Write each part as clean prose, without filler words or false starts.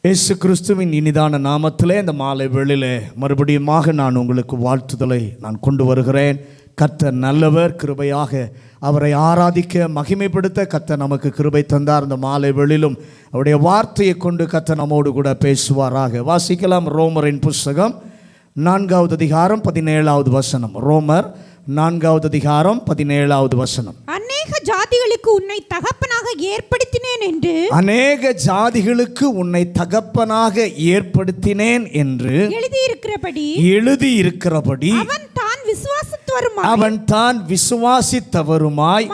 இயேசு கிறிஸ்துவின் இனிதான நாமத்திலே இந்த மாலை வேளையிலே மறுபடியுமாக நான் உங்களுக்கு வாழ்த்துதலை நான் கொண்டு வருகிறேன். கர்த்தர் நல்லவர், கிருபையாக அவரை ஆராதிக்க மகிமைப்படுத்த கர்த்தர் நமக்கு கிருபை தந்தார். இந்த மாலை வேளையிலும் அவருடைய வார்த்தையை கொண்டு கர்த்தர் நம்மோடு கூட பேசுவாராக. வாசிக்கலாம். ரோமரின் புஸ்தகம் 4வது அதிகாரம் 17வது வசனம். ரோமர் 4வது அதிகாரம் 17வது வசனம். அநேக ஜாதிகளுக்கு உன்னை தகப்பனாக ஏற்படுத்தினேன் என்று ஜாதிகளுக்கு உன்னை தகப்பனாக ஏற்படுத்தினேன் என்று எழுதியிருக்கிறபடி அவன் தான் விசுவாசித்தவருமாய்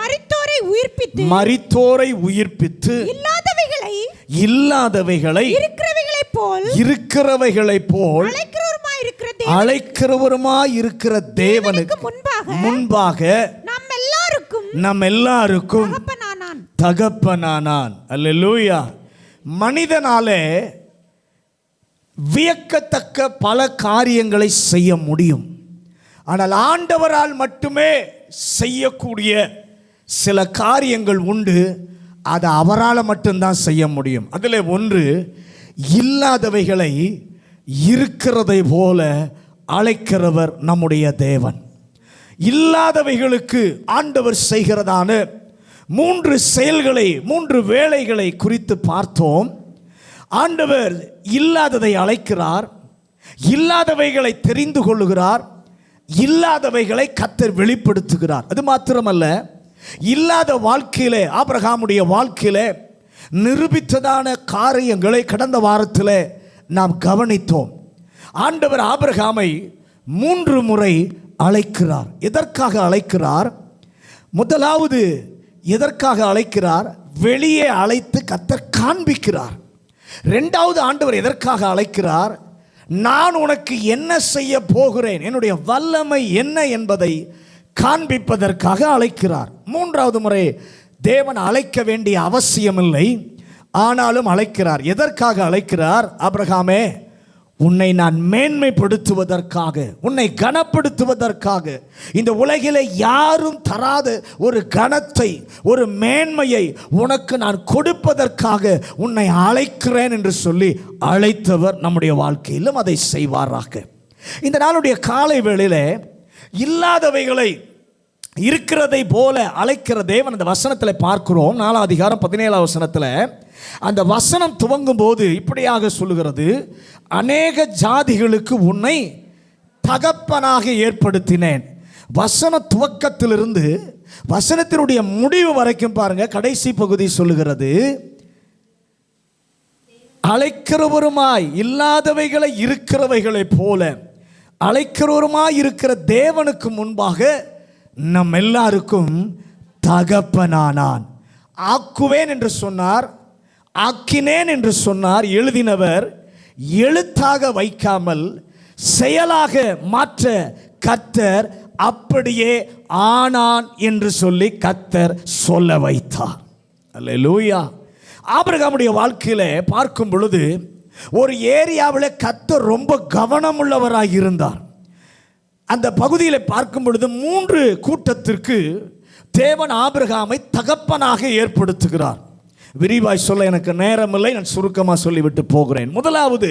மரித்தோரை உயிர்ப்பித்து இல்லாதவைகளை இருக்கிறவைகளைப் போல் அழைக்கிறவருமாய் இருக்கிற தேவனுக்கு முன்பாக நம் எல்லாருக்கும் தகப்பனானான். அல்லேலூயா. மனிதனாலே வியக்கத்தக்க பல காரியங்களை செய்ய முடியும். ஆனால் ஆண்டவரால் மட்டுமே செய்யக்கூடிய சில காரியங்கள் உண்டு. அதை அவரால் மட்டும்தான் செய்ய முடியும். அதில் ஒன்று, இல்லாதவைகளை இருக்கிறதை போல அழைக்கிறவர் நம்முடைய தேவன். இல்லாதவைகளுக்கு ஆண்டவர் செய்கிறதான 3 செயல்களை, 3 வேலைகளை குறித்து பார்த்தோம். ஆண்டவர் இல்லாததை அழைக்கிறார், இல்லாதவைகளை தெரிந்து கொள்ளுகிறார், இல்லாதவைகளை கர்த்தர் வெளிப்படுத்துகிறார். அது மாத்திரமல்ல, இல்லாத வாழ்க்கையிலே, ஆபிரகாமுடைய வாழ்க்கையிலே நிரூபித்ததான காரியங்களை கடந்த வாரத்தில் நாம் கவனித்தோம். ஆண்டவர் ஆபிரகாமை 3 முறை அழைக்கிறார். எதற்காக அழைக்கிறார்? முதலாவது எதற்காக அழைக்கிறார்? வெளியே அழைத்து கர்த்தர் காண்பிக்கிறார். 2வது ஆண்டவர் எதற்காக அழைக்கிறார்? நான் உனக்கு என்ன செய்ய போகிறேன், என்னுடைய வல்லமை என்ன என்பதை காண்பிப்பதற்காக அழைக்கிறார். 3வது முறை தேவன் அழைக்க வேண்டிய அவசியமில்லை, ஆனாலும் அழைக்கிறார். எதற்காக அழைக்கிறார்? ஆபிரகாமே, உன்னை நான் மேன்மைப்படுத்துவதற்காக, உன்னை கனப்படுத்துவதற்காக, இந்த உலகிலே யாரும் தராத ஒரு கனத்தை, ஒரு மேன்மையை உனக்கு நான் கொடுப்பதற்காக உன்னை அழைக்கிறேன் என்று சொல்லி அழைத்தவர் நம்முடைய வாழ்க்கையிலும் அதை செய்வாராக. இந்த நாளுடைய காலை வேளையிலே இல்லாதவைகளை இருக்கிறதை போல அழைக்கிற தேவன் அந்த வசனத்தில் பார்க்கிறோம். 4வது அதிகாரம் 17வது வசனத்தில் அந்த வசனம் துவங்கும் போது இப்படியாக சொல்லுகிறது, அநேக ஜாதிகளுக்கு உன்னை தகப்பனாக ஏற்படுத்தினேன். வசன துவக்கத்திலிருந்து வசனத்தினுடைய முடிவு வரைக்கும் பாருங்க. கடைசி பகுதி சொல்லுகிறது, அழைக்கிறவருமாய், இல்லாதவைகளை இருக்கிறவைகளைப் போல அழைக்கிறவருமாய் இருக்கிற தேவனுக்கு முன்பாக நம் எல்லாருக்கும் தகப்பனானான். ஆக்குவேன் என்று சொன்னார், ஆக்கினேன் என்று சொன்னார். எழுதினவர் எழுத்தாக வைக்காமல் செயலாக மாற்ற கர்த்தர் அப்படியே ஆனான் என்று சொல்லி கர்த்தர் சொல்ல வைத்தார். அல்லேலூயா. ஆபிரகாமுடைய வாழ்க்கையில பார்க்கும் பொழுது ஒரு ஏரியாவில் கர்த்தர் ரொம்ப கவனமுள்ளவராக இருந்தார். அந்த பகுதியில் பார்க்கும் பொழுது 3 கூட்டத்திற்கு தேவன் ஆபிரகாமை தகப்பனாக ஏற்படுத்துகிறார். விரிவாய் சொல்ல எனக்கு நேரமில்லை, நான் சுருக்கமாக சொல்லிவிட்டு போகிறேன். முதலாவது,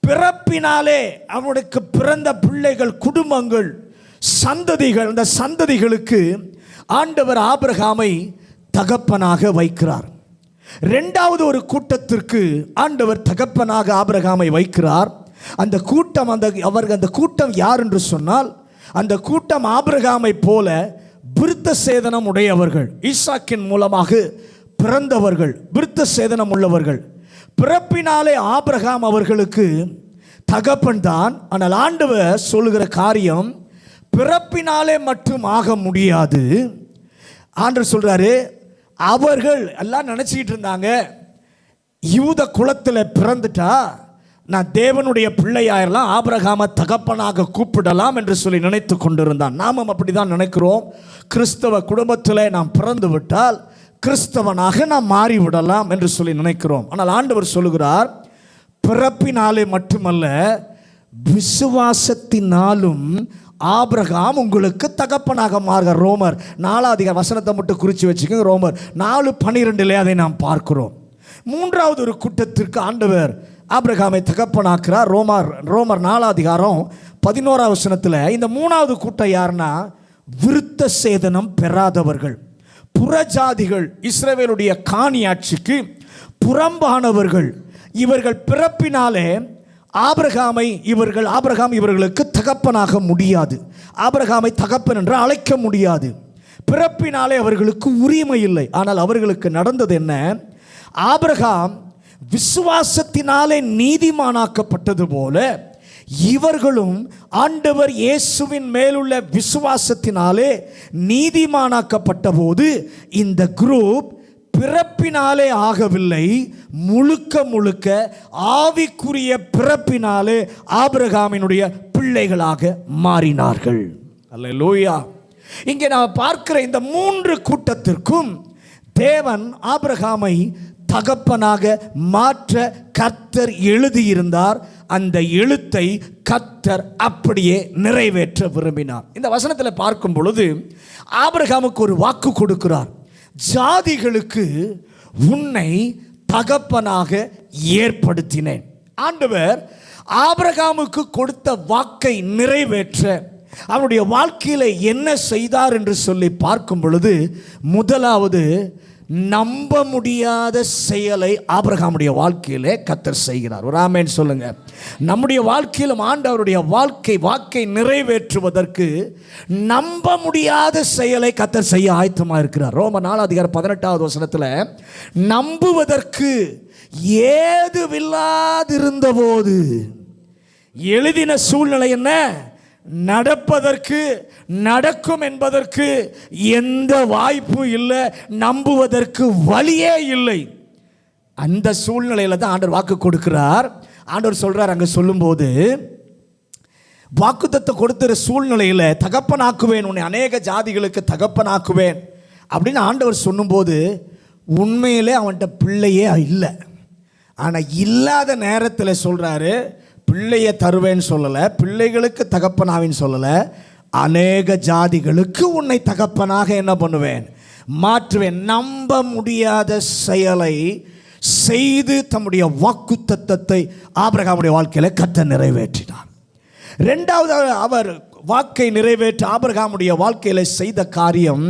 பிறப்பினாலே அவனுக்கு பிறந்த பிள்ளைகள், குடும்பங்கள், சந்ததிகள், அந்த சந்ததிகளுக்கு ஆண்டவர் ஆபிரகாமை தகப்பனாக வைக்கிறார். 2வது ஒரு கூட்டத்திற்கு ஆண்டவர் தகப்பனாக ஆபிரகாமை வைக்கிறார். அந்த கூட்டம், அந்த கூட்டம் யார் என்று சொன்னால், அந்த கூட்டம் ஆபிரகாமை போல விருத்த சேதனம் உடையவர்கள், ஈசாக்கின் மூலமாக பிறந்தவர்கள், விருத்த சேதனம் உள்ளவர்கள். பிறப்பினாலே ஆபிரகாம் அவர்களுக்கு தகப்பன் தான். ஆனால் ஆண்டவர் சொல்லுகிற காரியம், பிறப்பினாலே மட்டும் ஆக முடியாது. ஆண்டவர் சொல்றாரு, அவர்கள் எல்லாம் நினைச்சிட்டு இருந்தாங்க, யூத குலத்தில் பிறந்துட்டா நான் தேவனுடைய பிள்ளையாயிரலாம், ஆபிரகாமை தகப்பனாக கூப்பிடலாம் என்று சொல்லி நினைத்து கொண்டிருந்தான். நாமும் அப்படி தான் நினைக்கிறோம். கிறிஸ்தவ குடும்பத்தில் நாம் பிறந்து விட்டால் கிறிஸ்தவனாக நாம் மாறிவிடலாம் என்று சொல்லி நினைக்கிறோம். ஆனால் ஆண்டவர் சொல்லுகிறார், பிறப்பினாலே மட்டுமல்ல, விசுவாசத்தினாலும் ஆபிரகாம் உங்களுக்கு தகப்பனாக மாறுகிறார். ரோமர் 4வது வசனத்தை மட்டும் குறித்து வச்சுக்கோங்க. ரோமர் 4:12 அதை நாம் பார்க்கிறோம். மூன்றாவது ஒரு கூட்டத்திற்கு ஆண்டவர் ஆபிரகாமை தகப்பனாக்குறார். ரோமர் 4:11 இந்த மூணாவது கூட்டம் யாருன்னா, விருத்த சேதனம் பெறாதவர்கள், புறஜாதிகள், இஸ்ரவேலுடைய காணியாட்சிக்கு புறம்பானவர்கள். இவர்கள் பிறப்பினாலே ஆபிரகாம் இவர்களுக்கு தகப்பனாக முடியாது. ஆபிரகாமை தகப்பன் என்று அழைக்க முடியாது. பிறப்பினாலே அவர்களுக்கு உரிமை இல்லை. ஆனால் அவர்களுக்கு நடந்தது என்ன? ஆபிரகாம் விசுவாசத்தினாலே நீதிமானாக்கப்பட்டது போல இவர்களும் ஆண்டவர் இயேசுவின் மேலுள்ள விசுவாசத்தினாலே நீதிமானாக்கப்பட்ட போது இந்த குரூப் பிறப்பினாலே ஆகவில்லை, முழுக்க ஆவிக்குரிய பிறப்பினாலே ஆபிரகாமினுடைய பிள்ளைகளாக மாறினார்கள். அல்லேலூயா. இங்கே நாம் பார்க்கிற இந்த மூன்று கூட்டத்திற்கும் தேவன் ஆபிரகாமை தகப்பனாக மாற்ற கர்த்தர் எழுதியிருந்தார். அந்த எழுத்தை கர்த்தர் அப்படியே நிறைவேற்ற விரும்பினார். இந்த வசனத்தில் பார்க்கும் பொழுது ஆபிரகாமுக்கு ஒரு வாக்கு கொடுக்கிறார். ஜாதிகளுக்கு உன்னை தகப்பனாக ஏற்படுத்தினேன். ஆண்டவர் ஆபிரகாமுக்கு கொடுத்த வாக்கை நிறைவேற்ற அவனுடைய வாழ்க்கையில் என்ன செய்தார் என்று சொல்லி பார்க்கும் பொழுது, முதலாவது நம்ப முடியாத செயலை ஆபிரகாமுடைய வாழ்க்கையிலே கர்த்தர் செய்கிறார். ஒரு ஆமென் சொல்லுங்க. நம்முடைய வாழ்க்கையிலும் ஆண்டவருடைய வாக்கை நிறைவேற்றுவதற்கு நம்ப முடியாத செயலை கர்த்தர் செய்ய ஆயத்தமாக இருக்கிறார். ரோமர் 4:18 நம்புவதற்கு ஏதுவில்லாதிருந்த போது எழுதின சூழ்நிலை என்ன? நடப்பதற்கு, நடக்கும் என்பதற்கு எந்த வாய்ப்பும் இல்லை, நம்புவதற்கு வழியே இல்லை. அந்த சூழ்நிலையில் தான் ஆண்டவர் வாக்கு கொடுக்கிறார். ஆண்டவர் சொல்றார், அங்கே சொல்லும்போது வாக்குத்தத்தம் கொடுத்துற சூழ்நிலையில் தகப்பனாக்குவேன், உன்னை அநேக ஜாதிகளுக்கு தகப்பனாக்குவேன் அப்படின்னு ஆண்டவர் சொல்லும்போது உண்மையிலே அவன்கிட்ட பிள்ளையே இல்லை. ஆனால் இல்லாத நேரத்தில் சொல்கிறாரு, பிள்ளையை தருவேன்னு சொல்லலை, பிள்ளைகளுக்கு தகப்பனாவின்னு சொல்லலை, அநேக ஜாதிகளுக்கு உன்னை தகப்பனாக என்ன பண்ணுவேன்? மாற்றுவேன். நம்ப முடியாத செயலை செய்து தம்முடைய வாக்குத்தத்தத்தை ஆபிரகாமுடைய வாழ்க்கையில் கர்த்தர் நிறைவேற்றினார். இரண்டாவது, அவர் வாக்கை நிறைவேற்ற ஆபிரகாமுடைய வாழ்க்கையில் செய்த காரியம்,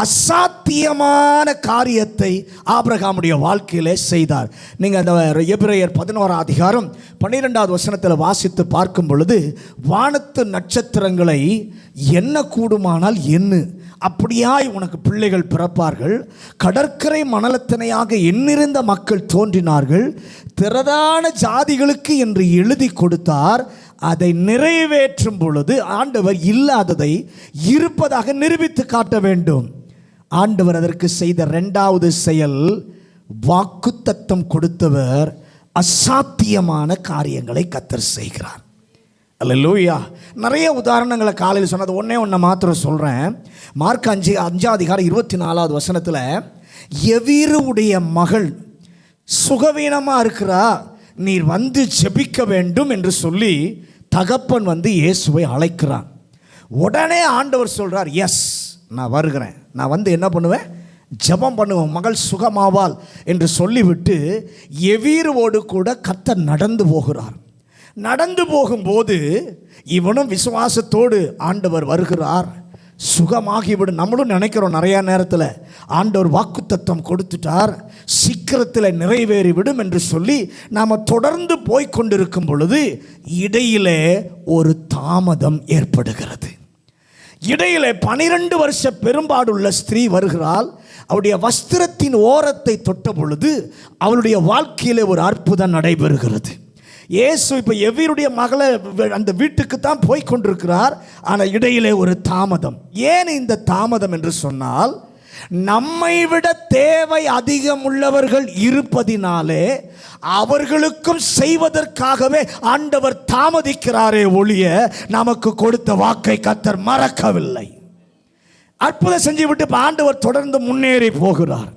அசாத்தியமான காரியத்தை ஆபிரகாமுடைய வாழ்க்கையிலே செய்தார். நீங்கள் அந்த எபிரேயர் 11:12 வாசித்து பார்க்கும் பொழுது, வானத்து நட்சத்திரங்களை எண்ண கூடுமானால் எண்ணு, அப்படியாய் உனக்கு பிள்ளைகள் பிறப்பார்கள். கடற்கரை மணலத்தினையாக எண்ணிருந்த மக்கள் தோன்றினார்கள். திரதான ஜாதிகளுக்கு என்று எழுதி கொடுத்தார். அதை நிறைவேற்றும் பொழுது ஆண்டவர் இல்லாததை இருப்பதாக நிரூபித்து காட்ட வேண்டும். ஆண்டவர் அதற்கு செய்த இரண்டாவது செயல், வாக்குத்தத்தம் கொடுத்தவர் அசாத்தியமான காரியங்களை கர்த்தர் செய்கிறார். அல்லேலூயா. நிறைய உதாரணங்களை காலையில் சொன்னது ஒன்றை மாத்திரம் சொல்கிறேன். மார்க் 5:24 எவீருடைய மகள் சுகவீனமாக இருக்கிறா, நீர் வந்து ஜெபிக்க வேண்டும் என்று சொல்லி தகப்பன் இயேசுவை அழைக்கிறான். உடனே ஆண்டவர் சொல்கிறார், எஸ் நான் வருகிறேன், நான் என்ன பண்ணுவேன்? ஜெபம் பண்ணுவேன், மகள் சுகமாவாள் என்று சொல்லிவிட்டு எவீரோடு கூட கர்த்தர் நடந்து போகிறார். நடந்து போகும்போது இவனும் விசுவாசத்தோடு ஆண்டவர் வருகிறார், சுகமாகிவிடும். நம்மளும் நினைக்கிறோம் நிறையா நேரத்தில் ஆண்டவர் வாக்குத்தத்தம் கொடுத்துட்டார், சீக்கிரத்தில் நிறைவேறிவிடும் என்று சொல்லி நாம் தொடர்ந்து போய்கொண்டிருக்கும் பொழுது இடையிலே ஒரு தாமதம் ஏற்படுகிறது. இடையிலே 12 வருஷ பெரும்பாடுள்ள ஸ்திரீ வருகிறாள். அவருடைய வஸ்திரத்தின் ஓரத்தை தொட்ட பொழுது அவளுடைய வாழ்க்கையிலே ஒரு அற்புதம் நடைபெறுகிறது. இயேசு இப்போ எவீருடைய மகளை அந்த வீட்டுக்கு தான் போய் கொண்டிருக்கிறார். ஆனால் இடையிலே ஒரு தாமதம். ஏன் இந்த தாமதம் என்று சொன்னால், நம்மை விட தேவை அதிகம் உள்ளவர்கள் இருப்பதினாலே அவர்களுக்கும் செய்வதற்காகவே ஆண்டவர் தாமதிக்கிறாரே ஒழிய நமக்கு கொடுத்த வாக்கை கர்த்தர் மறக்கவில்லை. அற்புதம் செஞ்சு விட்டு ஆண்டவர் தொடர்ந்து முன்னேறி போகிறார்.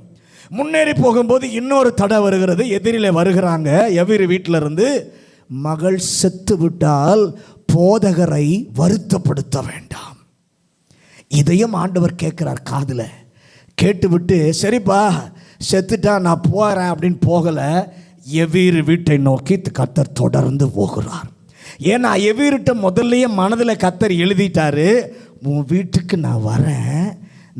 முன்னேறி போகும்போது இன்னொரு தடை வருகிறது. எதிரிலே வருகிறாங்க எவீரு வீட்டில இருந்து, மகள் செத்து விட்டால் போதகரை வருத்தப்படுத்த வேண்டாம். இதையும் ஆண்டவர் கேட்கிறார் காதில். கேட்டுவிட்டு, சரிப்பா செத்துட்டா நான் போகிறேன் அப்படின்னு போகலை. எவீரு வீட்டை நோக்கி கர்த்தர் தொடர்ந்து போகிறார். ஏன்னா எவீருட்ட முதல்லையே மனதில் கர்த்தர் எழுதிட்டாரு, உன் வீட்டுக்கு நான் வரேன்,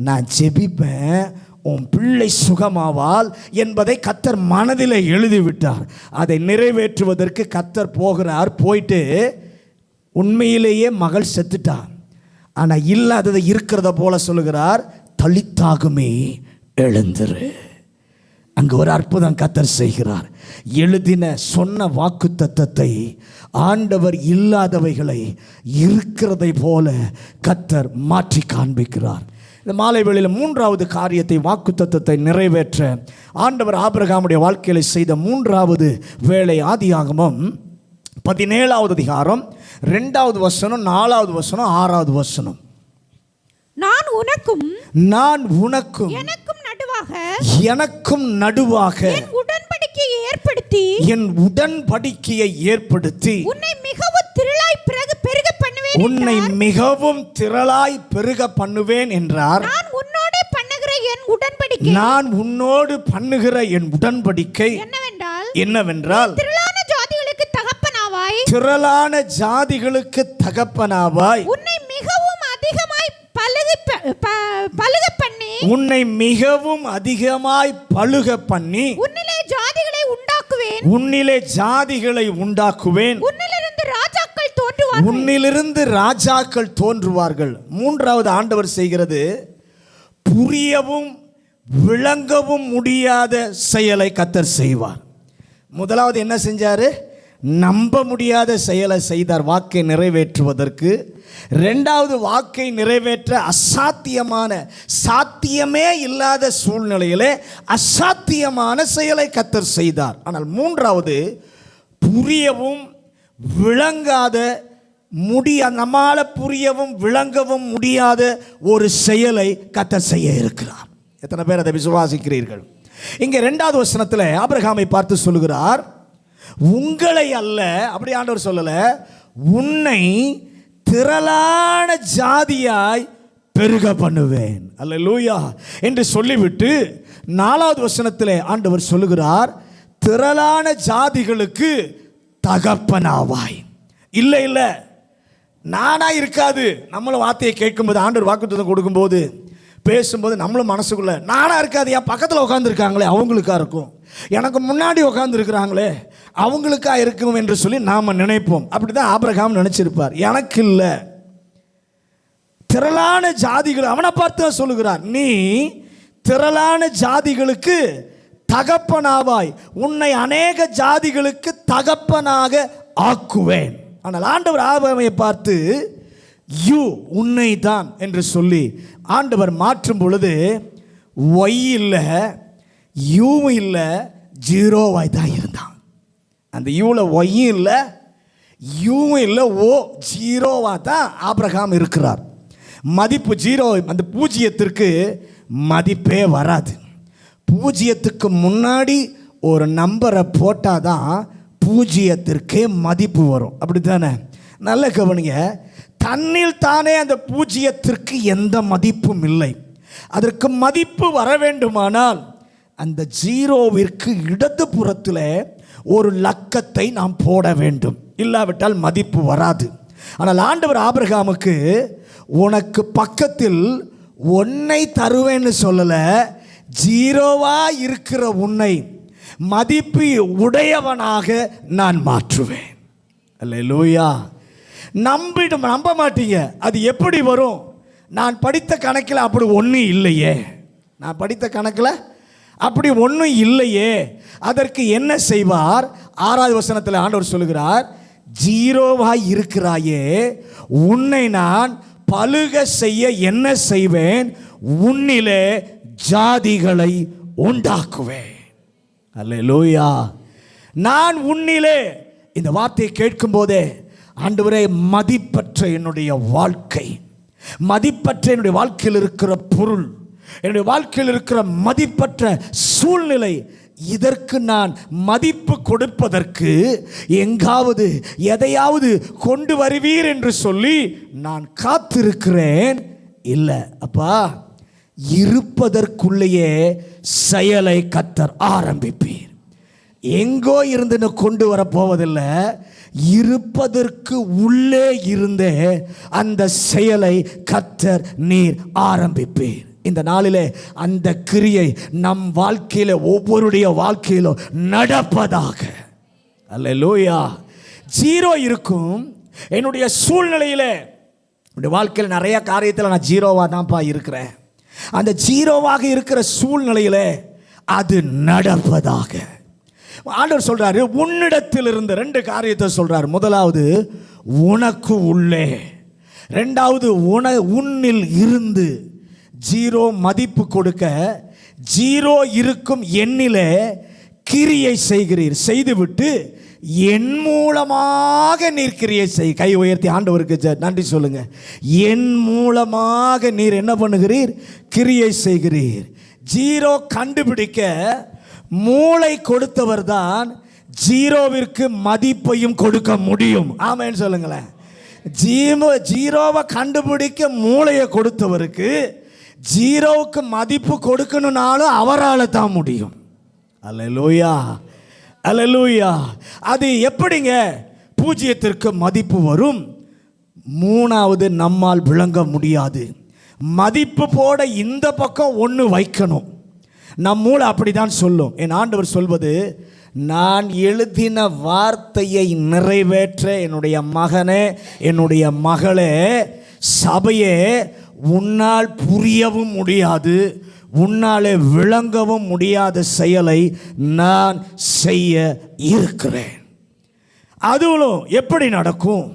நான் ஜெபிப்பேன், உன் பிள்ளை சுகமாவாள் என்பதை கர்த்தர் மனதில் எழுதிவிட்டார். அதை நிறைவேற்றுவதற்கு கர்த்தர் போகிறார். போயிட்டு உண்மையிலேயே மகள் செத்துட்டார். ஆனால் இல்லாததை இருக்கிறத போல சொல்லுகிறார், தளித்தாகுமே எழுந்திரு. அங்கு ஒரு அற்புதம் கர்த்தர் செய்கிறார். எழுதின சொன்ன வாக்கு தத்தத்தை ஆண்டவர் இல்லாதவைகளை இருக்கிறதை போல கர்த்தர் மாற்றி காண்பிக்கிறார். இந்த மாலை வேளையில் மூன்றாவது காரியத்தை, வாக்கு தத்தத்தை நிறைவேற்ற ஆண்டவர் ஆபிரகாமுடைய வாழ்க்கையில் செய்த மூன்றாவது வேலை ஆதியாகமம் 17வது அதிகாரம் 2வது வசனம், 4வது வசனம், 6வது வசனம். நான் உனக்கும் எனக்கும் நடுவாக என் உடன்படிக்கையை ஏற்படுத்தி உன்னை மிகவும் திரளாய் பெருக பண்ணுவேன் என்றார். நான் உன்னோடு பண்ணுகிற என் உடன்படிக்கை என்னவென்றால் திரளான ஜாதிகளுக்கு தகப்பனாவாய் உன்னை மிகவும் அதிகமாய் பலுக பண்ணி உன்னிலே ஜாதிகளை உண்டாக்குவேன். உன்னிலிருந்து ராஜாக்கள் தோன்றுவார்கள். மூன்றாவது ஆண்டவர் செய்கிறது, புரியவும் விளங்கவும் முடியாத செயலை கர்த்தர் செய்வார். முதலாவது என்ன செஞ்சாரு? நம்ப முடியாத செயலை செய்தார் வாக்கை நிறைவேற்றுவதற்கு. ரெண்டாவது, வாக்கை நிறைவேற்ற அசாத்தியமான, சாத்தியமே இல்லாத சூழ்நிலையிலே அசாத்தியமான செயலை கர்த்தர் செய்தார். ஆனால் மூன்றாவது, புரியவும் விளங்காத நம்மால புரியவும் விளங்கவும் முடியாத ஒரு செயலை கர்த்தர் செய்ய இருக்கிறார். எத்தனை பேர் அதை விசுவாசிக்கிறீர்கள்? இங்கே 2வது வசனத்தில் ஆபிரகாமை பார்த்து சொல்லுகிறார், உங்களை அல்ல, அப்படி ஆண்டவர் சொல்லல, உன்னை திரளான ஜாதியாய் பெருக பண்ணுவேன், அல்லேலூயா என்று சொல்லிவிட்டு 4வது வசனத்தில் ஆண்டவர் சொல்லுகிறார், திரளான ஜாதிகளுக்கு தகப்பனாவாய். இல்லை இல்லை, நானா இருக்காது. நம்மளும் வார்த்தையை கேட்கும்போது, ஆண்டவர் வாக்குத்தத்தம் கொடுக்கும்போது, பேசும்போது நம்மளும் மனசுக்குள்ள நானா இருக்காது. என் பக்கத்தில் உட்காந்துருக்காங்களே அவங்களுக்கா இருக்கும், எனக்கு முன்னாடி உட்காந்துருக்கிறாங்களே அவங்களுக்கா இருக்கும் என்று சொல்லி நாம் நினைப்போம். அப்படி தான் ஆபிரகாம் நினைச்சிருப்பார். எனக்கு இல்லை, திரளான ஜாதிகள். அவனை பார்த்து சொல்லுகிறார், நீ திரளான ஜாதிகளுக்கு தகப்பனாவாய், உன்னை அநேக ஜாதிகளுக்கு தகப்பனாக ஆக்குவேன். ஆனால் ஆண்டவர் ஆபிரகாமை பார்த்து யூ, உன்னை தான் என்று சொல்லி ஆண்டவர் மாற்றும் பொழுது ஒய் இல்லை, யூ இல்லை, ஜீரோவாய் தான் இருந்தான். அந்த யூவில் ஒய்யும் இல்லை, யூவும் இல்லை, ஓ ஜீரோவாக தான் ஆபிரகாம் இருக்கிறார். மதிப்பு ஜீரோ. அந்த பூஜ்ஜியத்திற்கு மதிப்பே வராது. பூஜ்ஜியத்துக்கு முன்னாடி ஒரு நம்பரை போட்டால் தான் பூஜ்ஜியத்திற்கே மதிப்பு வரும். அப்படி தானே? நல்ல கவனிங்க. தன்னில் தானே அந்த பூஜ்ஜியத்திற்கு எந்த மதிப்பும் இல்லை. அதற்கு மதிப்பு வர வேண்டுமானால் அந்த ஜீரோவிற்கு இடது புறத்தில் ஒரு லக்கத்தை நாம் போட வேண்டும், இல்லாவிட்டால் மதிப்பு வராது. ஆனால் ஆண்டவர் ஆபிரகாமுக்கு உனக்கு பக்கத்தில் ஒன்னை தருவேன்னு சொல்லலை, ஜீரோவா இருக்கிற உன்னை மதிப்பு உடையவனாக நான் மாற்றுவேன். அல்லேலூயா. நம்ப மாட்டீங்க. அது எப்படி வரும்? நான் படித்த கணக்கில் அப்படி ஒன்றும் இல்லையே, நான் படித்த கணக்கில் அப்படி ஒன்றும் இல்லையே. அதற்கு என்ன செய்வார்? 6வது வசனத்தில் ஆண்டவர் சொல்லுகிறார், ஜீரோவாய் இருக்கிறாயே, உன்னை நான் பலுக செய்ய என்ன செய்வேன்? உன்னிலே ஜாதிகளை உண்டாக்குவேன். அல்லேலூயா. நான் உன்னிலே. இந்த வார்த்தையை கேட்கும் போதே, ஆண்டவரே, மதிப்பற்ற என்னுடைய வாழ்க்கை, மதிப்பற்ற என்னுடைய வாழ்க்கையில் இருக்கிற பொருள், என்னுடைய வாழ்க்கையில் இருக்கிற மதிப்பற்ற சூழ்நிலை, இதற்கு நான் மதிப்பு கொடுப்பதற்கு எங்காவது எதையாவது கொண்டு வருவீர் என்று சொல்லி நான் காத்திருக்கிறேன். இல்லை அப்பா, இருப்பதற்குள்ளேயே செயலை கர்த்தர் ஆரம்பிப்பீர். எங்கோ இருந்து கொண்டு வர போவதில்லை, இருப்பதற்கு உள்ளே இருந்தே அந்த செயலை கர்த்தர் நீர் ஆரம்பிப்பீர். இந்த நாளிலே அந்த கிரியை நம் வாழ்க்கையில ஒவ்வொருடைய வாழ்க்கையிலும் நடப்பதாக. அல்லேலூயா. ஜீரோ இருக்கும் என்னுடைய சூழ்நிலையில. என்னுடைய வாழ்க்கையில் நிறைய காரியத்தில் நான் ஜீரோவாக தான்ப்பா இருக்கிறேன். அந்த ஜீரோவாக இருக்கிற சூழ்நிலையில அது நடப்பதாக. ஆண்டவர் சொல்றாரு, உன்னிடத்தில் இருந்து 2 காரியத்தை சொல்றாரு. முதலாவது உனக்கு உள்ளே, ரெண்டாவது உன்னில் இருந்து. ஜீரோ மதிப்பு கொடுக்க ஜீரோ இருக்கும் எண்ணிலே கிரியை செய்கிறீர், செய்துவிட்டு என் மூலமாக நீர் கிரியை செய். கை உயர்த்தி ஆண்டவருக்கு நன்றி சொல்லுங்க. என் மூலமாக நீர் என்ன பண்ணுகிறீர்? கிரியை செய்கிறீர். ஜீரோ கண்டுபிடிக்க மூளை கொடுத்தவர் தான் ஜீரோவிற்கு மதிப்பையும் கொடுக்க முடியும். ஆமென் சொல்லுங்களேன். ஜீரோவை கண்டுபிடிக்க மூளையை கொடுத்தவருக்கு ஜீரோவுக்கு மதிப்பு கொடுக்கணும்னாலும் அவரால் தான் முடியும். அல்லேலூயா, அல்லேலூயா. அது எப்படிங்க பூஜ்ஜியத்திற்கு மதிப்பு வரும்? 3வது நம்மால் விளங்க முடியாது. மதிப்பு போட இந்த பக்கம் 1 வைக்கணும். நம் மூளை அப்படிதான் சொல்லும். என் ஆண்டவர் சொல்வது, நான் எழுதின வார்த்தையை நிறைவேற்ற என்னுடைய மகனே, என்னுடைய மகளே, சபையே, உன்னால் புரியவும் முடியாது, உன்னாலே விளங்கவும் முடியாத செயலை நான் செய்ய இருக்கிறேன். அதுவும் எப்படி நடக்கும்?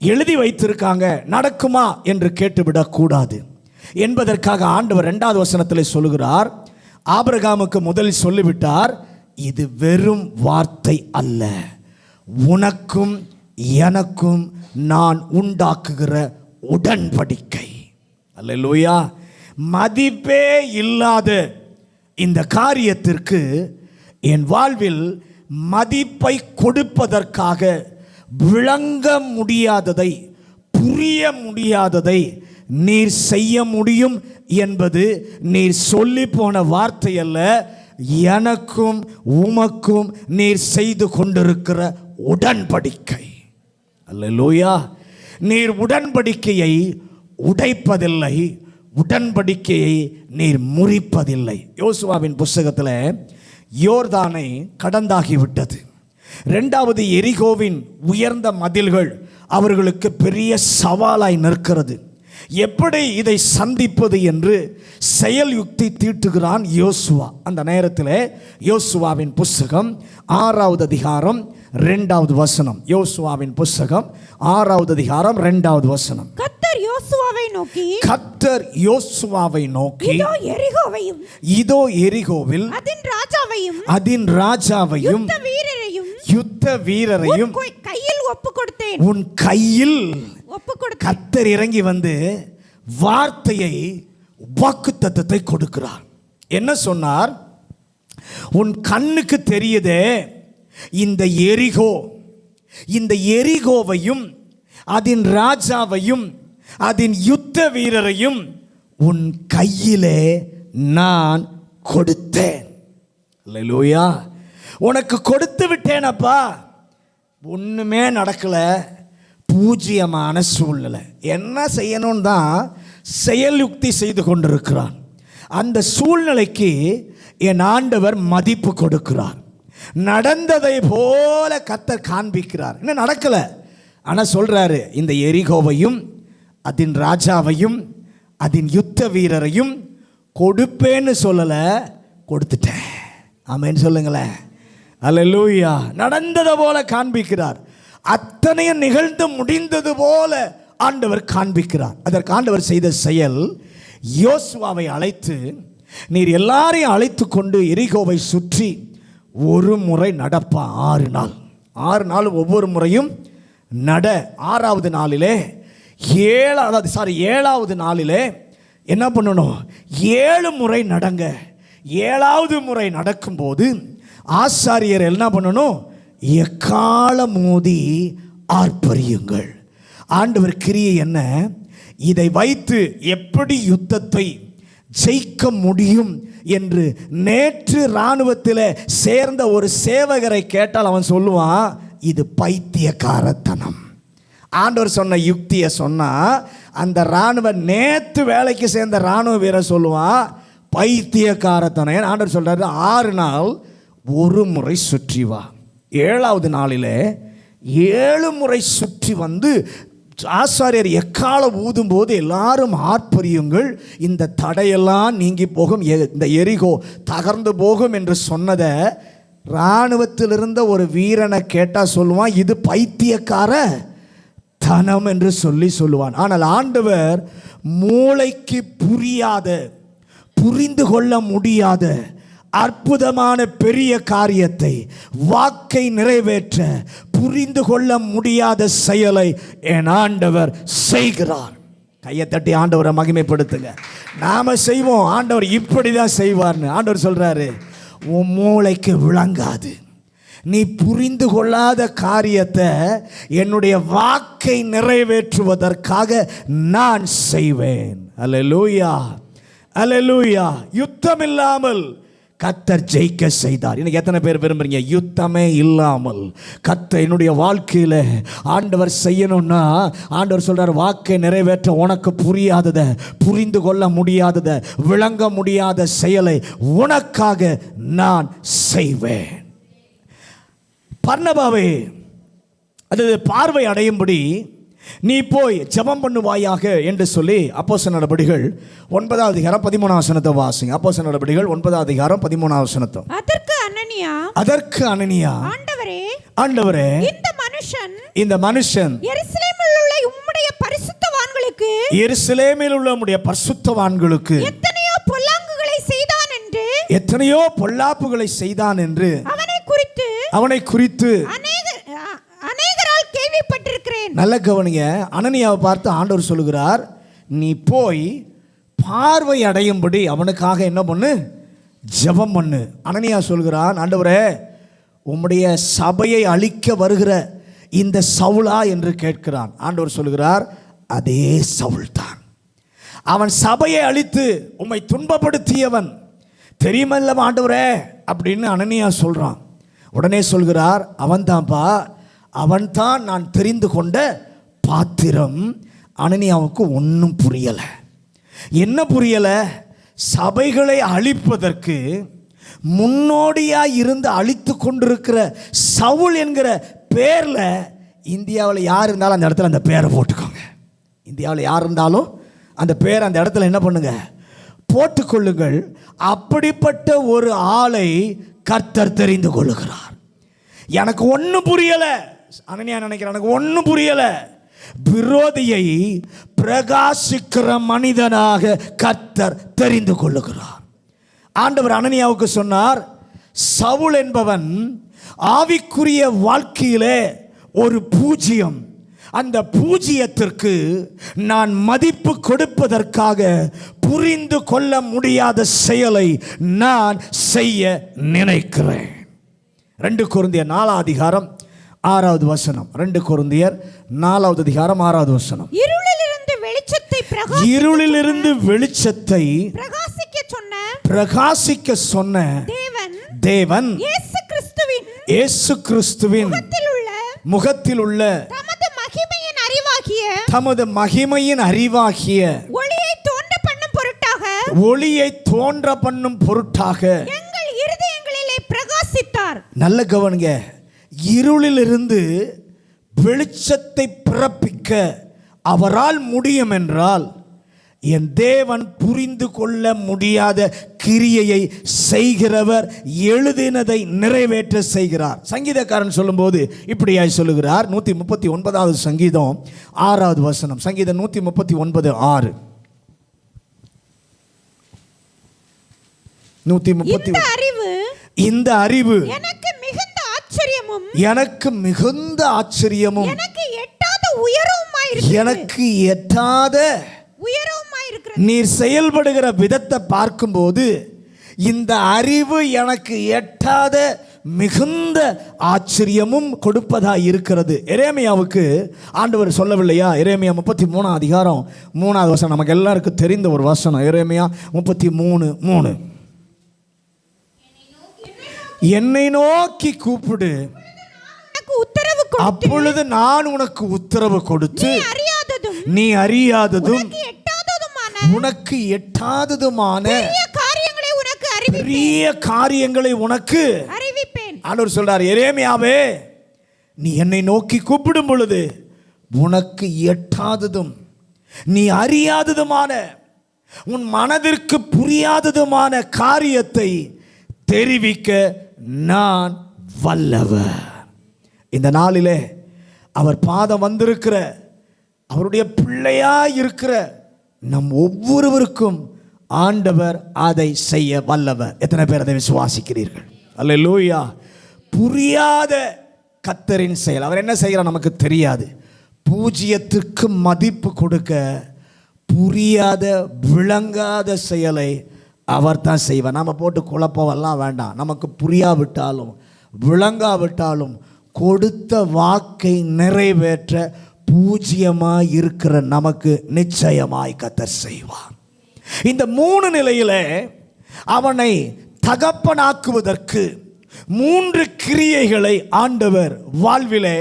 எழுதி வைத்திருக்காங்க, நடக்குமா என்று கேட்டுவிடக்கூடாது என்பதற்காக ஆண்டவர் 2வது வசனத்தில் சொல்லுகிறார், ஆபிரகாமுக்கு முதலில் சொல்லிவிட்டார், இது வெறும் வார்த்தை அல்ல, உனக்கும் எனக்கும் நான் உண்டாக்குகிற உடன்படிக்கை. அல்லேலூயா. மதிப்பே இல்லாத இந்த காரியத்திற்கு என் வாழ்வில் மதிப்பை கொடுப்பதற்காக விளங்க முடியாததை, புரிய முடியாததை நீர் செய்ய முடியும் என்பது நீர் சொல்லி போன வார்த்தை அல்ல, எனக்கும் உமக்கும் நீர் செய்து கொண்டிருக்கிற உடன்படிக்கை. அல்லேலூயா. நீர் உடன்படிக்கையை உடைப்பதில்லை, உடன்படிக்கையை நீர் முறிப்பதில்லை. யோசுவாவின் புஸ்தகத்தில் யோர்தானை கடந்தாகிவிட்டது. 2வது எரிகோவின் உயர்ந்த மதில்கள் அவர்களுக்கு பெரிய சவாலாய் நிற்கிறது. எப்படி இதை சந்திப்பது என்று செயல் யுக்தி தீட்டுகிறான் யோசுவா. அந்த நேரத்தில் யோசுவாவின் புஸ்தகம் 6வது அதிகாரம் 2வது வசனம். யோசுவாவின் புஸ்தகம் 6வது அதிகாரம் 2வது வசனம். கர்த்தர் யோசுவாவை நோக்கி, கர்த்தர் யோசுவாவை நோக்கி, இதோ எரிகோவையும், இதோ எரிகோவில் அதின் ராஜாவையும் யுத்த வீரரையும் கையில் ஒப்பு கொடுத்தேன். உன் கையில் கர்த்தர் இறங்கி வந்து வார்த்தையை, வாக்குத்தத்தத்தை கொடுக்கிறார். என்ன சொன்னார்? உன் கண்ணுக்கு தெரியுதே இந்த எரிகோ, இந்த எரிகோவையும் அதின் ராஜாவையும் அதின் யுத்த வீரரையும் உன் கையிலே நான் கொடுத்தேன். அல்லேலூயா. உனக்கு கொடுத்து விட்டேனப்பா. ஒண்ணுமே நடக்கல, பூஜ்ஜியமான சூழ்நிலை. என்ன செய்யணும் தான் செயல் யுக்தி செய்து கொண்டிருக்கிறான். அந்த சூழ்நிலைக்கு என் ஆண்டவர் மதிப்பு கொடுக்கிறார். நடந்ததை போல கர்த்தர் காண்பிக்கிறார். என்ன நடக்கல, ஆனால் சொல்றாரு, இந்த எரிகோவையும் அதின் ராஜாவையும் அதின் யுத்த வீரரையும் கொடுப்பேன்னு சொல்லலை, கொடுத்துட்டேன். ஆமென் சொல்லுங்களேன். அல்லேலூயா. நடந்ததை போல காண்பிக்கிறார். அத்தனையும் நிகழ்ந்து முடிந்தது போல ஆண்டவர் காண்பிக்கிறார். அதற்கு ஆண்டவர் செய்த செயல், யோசுவாவை அழைத்து, நீர் எல்லாரையும் அழைத்து கொண்டு எரிகோவை சுற்றி ஒரு முறை நடப்பா. 6 நாள், 6 நாள் ஒவ்வொரு முறையும் நட. 6வது நாளிலே 7வது நாளிலே என்ன பண்ணணும்? 7 முறை நடங்க. 7வது முறை நடக்கும்போது ஆசாரியர் என்ன பண்ணணும்? எக்காலம் மோதி ஆர்ப்பரியுங்கள். ஆண்டவர் கிரியை என்ன? இதை வைத்து எப்படி யுத்தத்தை ஜெயிக்க முடியும் என்று நேற்று இராணுவத்தில் சேர்ந்த ஒரு சேவகரை கேட்டால் அவன் சொல்லுவான், இது பைத்தியக்காரத்தனம். ஆண்டவர் சொன்ன யுக்தியை சொன்னா அந்த இராணுவ நேற்று வேலைக்கு சேர்ந்த இராணுவ வீரர் சொல்லுவான், பைத்தியக்காரத்தனம். ஆண்டவர் சொல்றாரு, 6 நாள் ஒரு முறை சுற்றி வா, 7வது நாளிலே 7 முறை சுற்றி வந்து ஆசாரியர் எக்காலம் ஊதும் போது எல்லாரும் ஆர்ப்பரியுங்கள், இந்த தடையெல்லாம் நீங்கி போகும், இந்த எரிகோ தகர்ந்து போகும் என்று சொன்னதை இராணுவத்தில் இருந்த ஒரு வீரனை கேட்டால் சொல்லுவான், இது பைத்தியக்கார தனம் என்று சொல்லுவான். ஆனால் ஆண்டவர் மூளைக்கு புரியாத, புரிந்து கொள்ள முடியாத அற்புதமான பெரிய காரியத்தை, வாக்கை நிறைவேற்ற புரிந்து கொள்ள முடியாத செயலை என் ஆண்டவர் செய்கிறார். கையை தட்டி ஆண்டவரை மகிமைப்படுத்துங்க. நாம செய்வோம், ஆண்டவர் இப்படிதான் செய்வார்னு. ஆண்டவர் சொல்றாரு, உன் மூளைக்கு விளங்காது, நீ புரிந்து கொள்ளாத காரியத்தை என்னுடைய வாக்கை நிறைவேற்றுவதற்காக நான் செய்வேன். அல்லேலூயா, அல்லேலூயா. யுத்தம் இல்லாமல் கர்த்தர் ஜெயிக்க செய்தார். இன்னைக்கு எத்தனை பேர் விரும்புறீங்க யுத்தமே இல்லாமல் கர்த்தர் என்னுடைய வாழ்க்கையில் ஆண்டவர் செய்யணும்னா? ஆண்டவர் சொல்றார், வாக்கை நிறைவேற்ற உனக்கு புரியாததை, புரிந்து கொள்ள முடியாததை, விளங்க முடியாத செயலை உனக்காக நான் செய்வேன். பர்னபாவே, அது பார்வை அடையும்படி நீ போய் ஜெபம் பண்ணுவாயாக என்று சொல்லி அப்போஸ்தலர் நடபடிகள் 9வது அதிகாரம் 13வது வசனத்தை வாசிங்க. அப்போஸ்தலர் நடபடிகள் 9வது அதிகாரம் 13வது வசனத்தை. அதற்கு அனனியா, ஆண்டவரே, இந்த மனுஷன் எருசலேமில் உள்ள உம்முடைய பரிசுத்தவான்களுக்கு எத்தனையோ பொல்லாப்புகளை செய்தான் என்று அவனை குறித்து அநேகரால் கேள்விப்பட்டிருக்கிறேன். நல்ல கவனிங்க. அனனியாவை பார்த்து ஆண்டவர் சொல்லுகிறார், நீ போய் பார்வை அடையும்படி அவனுக்காக என்ன பண்ணு? ஜெபம் பண்ணு. அனனியா சொல்கிறான், ஆண்டவரே, உம்முடைய சபையை அழிக்க வருகிற இந்த சவுலா என்று கேட்கிறான். ஆண்டவர் சொல்கிறார், அதே சவுல் தான். அவன் சபையை அழித்து உம்மை துன்பப்படுத்தியவன் தெரியுமல்ல ஆண்டவரே அப்படின்னு அனனியா சொல்றான். உடனே சொல்கிறார், அவன்தான்ப்பா, அவன்தான் நான் தெரிந்து கொண்ட பாத்திரம். அனனியாவுக்கு ஒன்றும் புரியலை. என்ன புரியலை? சபைகளை அழிப்பதற்கு முன்னோடியாக இருந்து அழித்து கொண்டிருக்கிற சவுல் என்கிற பேரில் இந்தியாவில் யார் இருந்தாலும் அந்த இடத்துல அந்த பேரை போட்டுக்கோங்க. இந்தியாவில் யார் இருந்தாலும் அந்த பேரை அந்த இடத்துல என்ன பண்ணுங்க? போட்டுக்கொள்ளுங்கள். அப்படிப்பட்ட ஒரு ஆளை கர்த்தர் தெரிந்து கொள்ளுகிறார். எனக்கு ஒன்றும் புரியலை. அனனியா நினைக்கிறேன், எனக்கு ஒன்றும் புரியலை. விரோதியை பிரகாசிக்கிற மனிதனாக கர்த்தர் தெரிந்து கொள்ளுகிறார். ஆண்டவர் அனனியாவுக்கு சொன்னார், சவுல் என்பவன் ஆவிக்குரிய வாழ்க்கையிலே ஒரு பூஜ்யம். அந்த பூஜ்யத்திற்கு நான் மதிப்பு கொடுப்பதற்காக புரிந்து கொள்ள முடியாத செயலை நான் செய்ய நினைக்கிறேன். 2 கொரிந்தியர் 4வது அதிகாரம் 6வது வசனம். 2 கொரிந்தியர் 4வது அதிகாரம் 6வது வசனம். இருளிலிருந்து வெளிச்சத்தை பிரகாசிக்க சொன்ன தேவன் இயேசு கிறிஸ்துவின் முகத்தில் உள்ள தமது மகிமையின் அறிவாகிய ஒளியை தோன்ற பண்ணும் பொருட்டாக எங்கள் இருதயங்களிலே பிரகாசித்தார். நல்ல கவனிங்க. இருளிலிருந்து வெளிச்சத்தை பிறப்பிக்க அவரால் முடியும் என்றால், என் தேவன் புரிந்து கொள்ள முடியாத கிரியையை செய்கிறவர், எழுதினதை நிறைவேற்ற செய்கிறார். சங்கீதக்காரன் சொல்லும்போது இப்படியாய் சொல்லுகிறார். 139வது சங்கீதம் 6வது வசனம். சங்கீதம் 139:6. 130. இந்த அறிவு எனக்கு மிகுந்த ஆச்சரியமும் எனக்கு எட்டாத நீர் செயல்படுகிற விதத்தை பார்க்கும்போது இந்த அறிவு எனக்கு எட்டாத மிகுந்த ஆச்சரியமும் கொடுப்பதாக இருக்கிறது. எரேமியாவுக்கு ஆண்டவர் சொல்லவில்லையா? எரேமியா 33 அதிகாரம் 3வது வசனம், நமக்கு எல்லாருக்கும் தெரிந்த ஒரு வசனம். எரேமியா 33:3, என்னை நோக்கி கூப்பிடு, அப்பொழுது நான் உனக்கு உத்தரவு கொடுத்து நீ அறியாததும் உனக்கு எட்டாததுமான பெரிய காரியங்களை உனக்கு அறிவிப்பேன். ஆண்டவர் சொல்றார், எரேமியாவே, நீ என்னை நோக்கி கூப்பிடும் பொழுது உனக்கு எட்டாததும் நீ அறியாததுமான உன் மனதிற்கு புரியாததுமான காரியத்தை தெரிவிக்க நான் வல்லவர். இந்த நாளிலே அவர் பாதம் வந்திருக்கிற அவருடைய பிள்ளையா இருக்கிற நம் ஒவ்வொருவருக்கும் ஆண்டவர் அதை செய்ய வல்லவர். எத்தனை பேர் அதை விசுவாசிக்கிறீர்கள்? அல்லேலூயா. புரியாத கர்த்தரின் செயல். அவர் என்ன செய்கிறார் நமக்கு தெரியாது. பூஜ்யத்திற்கு மதிப்பு கொடுக்க புரியாத விளங்காத செயலை அவர் தான் செய்வார். நாம் போட்டு குழப்பவெல்லாம் வேண்டாம். நமக்கு புரியாவிட்டாலும் விளங்காவிட்டாலும் கொடுத்த வாக்கை நிறைவேற்ற பூஜ்யமாய் இருக்கிற நமக்கு நிச்சயமாய் கர்த்தர் செய்வார். இந்த 3 நிலையிலே அவனை தகப்பனாக்குவதற்கு 3 கிரியைகளை ஆண்டவர் வாழ்விலே